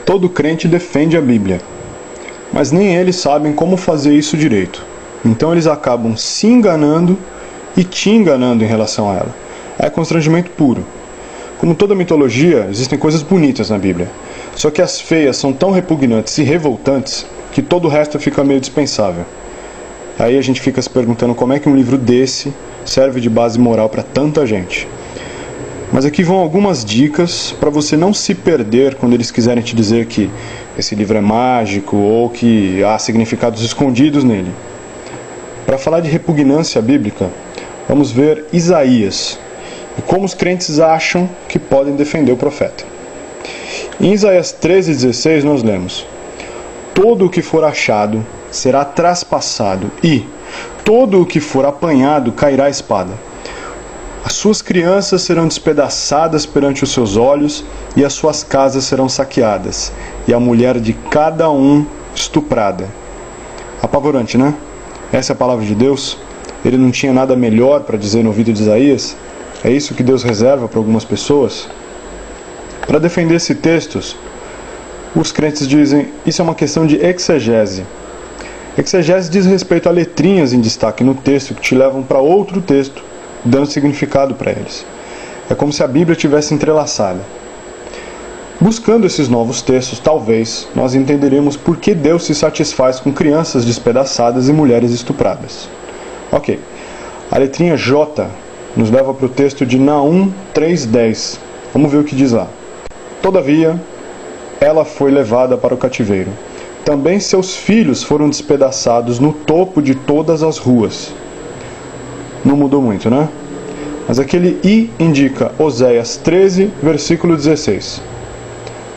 Todo crente defende a Bíblia, mas nem eles sabem como fazer isso direito. Então eles acabam se enganando e te enganando em relação a ela. É constrangimento puro. Como toda mitologia, existem coisas bonitas na Bíblia. Só que as feias são tão repugnantes e revoltantes que todo o resto fica meio dispensável. Aí a gente fica se perguntando como é que um livro desse serve de base moral para tanta gente. Mas aqui vão algumas dicas para você não se perder quando eles quiserem te dizer que esse livro é mágico ou que há significados escondidos nele. Para falar de repugnância bíblica, vamos ver Isaías e como os crentes acham que podem defender o profeta. Em Isaías 13:16 nós lemos: todo o que for achado será traspassado e todo o que for apanhado cairá à espada. As suas crianças serão despedaçadas perante os seus olhos, e as suas casas serão saqueadas, e a mulher de cada um estuprada. Apavorante, né? Essa é a palavra de Deus. Ele não tinha nada melhor para dizer no ouvido de Isaías? É isso que Deus reserva para algumas pessoas? Para defender esses textos, os crentes dizem, isso é uma questão de exegese. Exegese diz respeito a letrinhas em destaque no texto que te levam para outro texto, dando significado para eles. É como se a Bíblia tivesse entrelaçada. Buscando esses novos textos, talvez, nós entenderemos por que Deus se satisfaz com crianças despedaçadas e mulheres estupradas. Ok, a letrinha J nos leva para o texto de Naum 3:10. Vamos ver o que diz lá. Todavia, ela foi levada para o cativeiro. Também seus filhos foram despedaçados no topo de todas as ruas. Não mudou muito, né? Mas aquele I indica Oséias 13, versículo 16.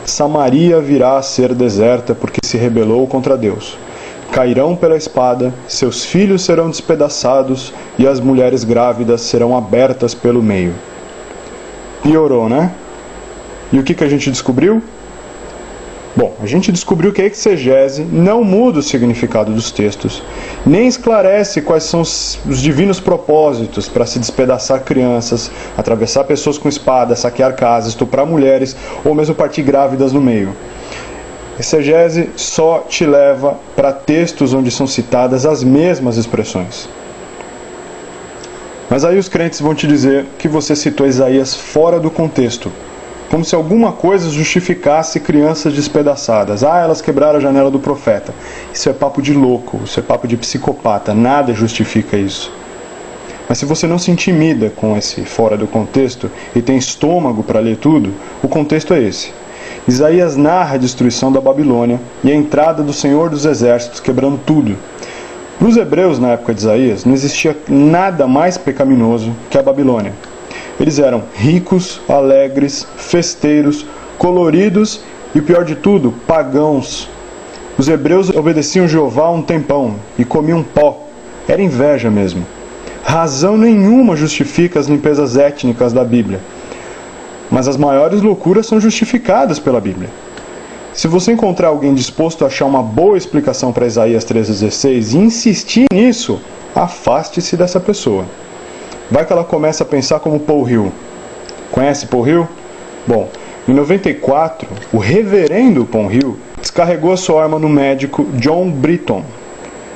Samaria virá a ser deserta porque se rebelou contra Deus. Cairão pela espada, seus filhos serão despedaçados e as mulheres grávidas serão abertas pelo meio. Piorou, né? E o que a gente descobriu? Bom, a gente descobriu que a exegese não muda o significado dos textos, nem esclarece quais são os divinos propósitos para se despedaçar crianças, atravessar pessoas com espada, saquear casas, estuprar mulheres ou mesmo partir grávidas no meio. Exegese só te leva para textos onde são citadas as mesmas expressões. Mas aí os crentes vão te dizer que você citou Isaías fora do contexto, como se alguma coisa justificasse crianças despedaçadas. Ah, elas quebraram a janela do profeta. Isso é papo de louco, isso é papo de psicopata, nada justifica isso. Mas se você não se intimida com esse fora do contexto e tem estômago para ler tudo, o contexto é esse. Isaías narra a destruição da Babilônia e a entrada do Senhor dos Exércitos, quebrando tudo. Para os hebreus na época de Isaías, não existia nada mais pecaminoso que a Babilônia. Eles eram ricos, alegres, festeiros, coloridos e, o pior de tudo, pagãos. Os hebreus obedeciam Jeová um tempão e comiam pó. Era inveja mesmo. Razão nenhuma justifica as limpezas étnicas da Bíblia. Mas as maiores loucuras são justificadas pela Bíblia. Se você encontrar alguém disposto a achar uma boa explicação para Isaías 3,16 e insistir nisso, afaste-se dessa pessoa. Vai que ela começa a pensar como Paul Hill. Conhece Paul Hill? Bom, em 94, o reverendo Paul Hill descarregou a sua arma no médico John Britton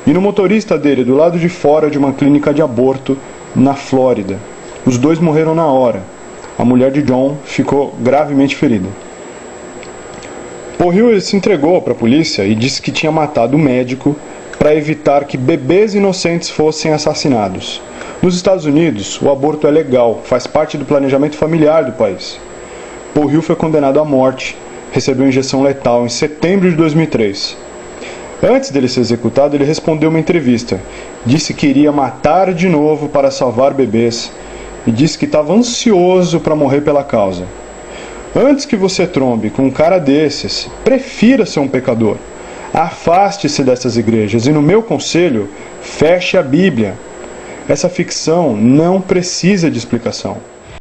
e no motorista dele do lado de fora de uma clínica de aborto na Flórida. Os dois morreram na hora. A mulher de John ficou gravemente ferida. Paul Hill se entregou para a polícia e disse que tinha matado o médico para evitar que bebês inocentes fossem assassinados. Nos Estados Unidos, o aborto é legal, faz parte do planejamento familiar do país. Paul Hill foi condenado à morte, recebeu injeção letal em setembro de 2003. Antes dele ser executado, ele respondeu uma entrevista. Disse que iria matar de novo para salvar bebês e disse que estava ansioso para morrer pela causa. Antes que você trombe com um cara desses, prefira ser um pecador. Afaste-se dessas igrejas e, no meu conselho, feche a Bíblia. Essa ficção não precisa de explicação.